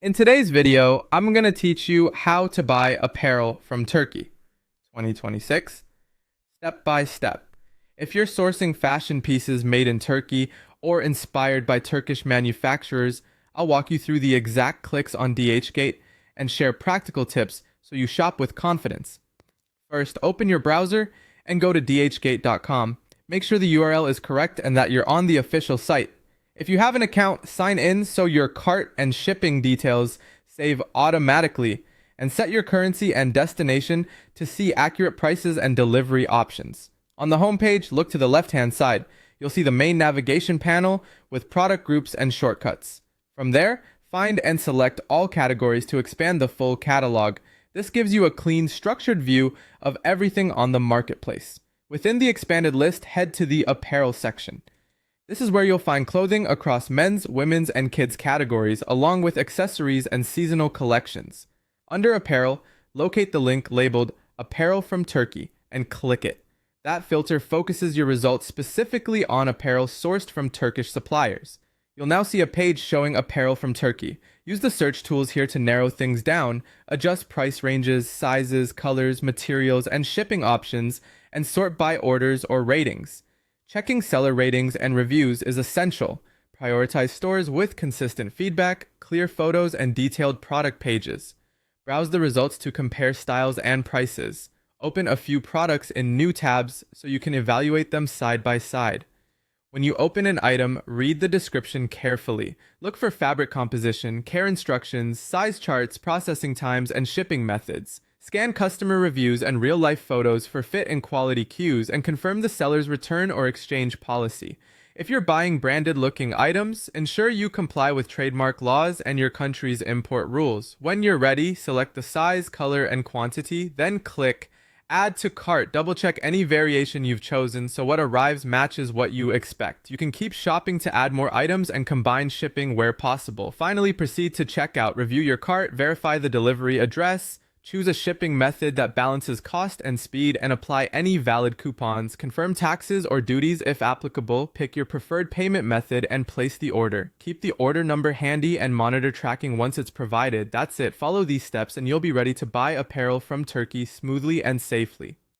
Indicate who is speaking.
Speaker 1: In today's video, I'm going to teach you how to buy apparel from Turkey 2026, step by step. If you're sourcing fashion pieces made in Turkey or inspired by Turkish manufacturers, I'll walk you through the exact clicks on DHgate and share practical tips so you shop with confidence. First, open your browser and go to dhgate.com. Make sure the URL is correct and that you're on the official site. If you have an account, sign in so your cart and shipping details save automatically, and set your currency and destination to see accurate prices and delivery options. On the homepage, look to the left-hand side. You'll see the main navigation panel with product groups and shortcuts. From there, find and select all categories to expand the full catalog. This gives you a clean, structured view of everything on the marketplace. Within the expanded list, head to the apparel section. This is where you'll find clothing across men's, women's, and kids' categories, along with accessories and seasonal collections. Under Apparel, locate the link labeled Apparel from Turkey and click it. That filter focuses your results specifically on apparel sourced from Turkish suppliers. You'll now see a page showing apparel from Turkey. Use the search tools here to narrow things down, adjust price ranges, sizes, colors, materials, and shipping options, and sort by orders or ratings. Checking seller ratings and reviews is essential. Prioritize stores with consistent feedback, clear photos, and detailed product pages. Browse the results to compare styles and prices. Open a few products in new tabs so you can evaluate them side by side. When you open an item, read the description carefully. Look for fabric composition, care instructions, size charts, processing times, and shipping methods. Scan customer reviews and real-life photos for fit and quality cues, and confirm the seller's return or exchange policy. If you're buying branded-looking items, ensure you comply with trademark laws and your country's import rules. When you're ready, select the size, color, and quantity, then click Add to Cart. Double-check any variation you've chosen so what arrives matches what you expect. You can keep shopping to add more items and combine shipping where possible. Finally, proceed to checkout. Review your cart, verify the delivery address, choose a shipping method that balances cost and speed, and apply any valid coupons. Confirm taxes or duties if applicable. Pick your preferred payment method and place the order. Keep the order number handy and monitor tracking once it's provided. That's it. Follow these steps and you'll be ready to buy apparel from Turkey smoothly and safely.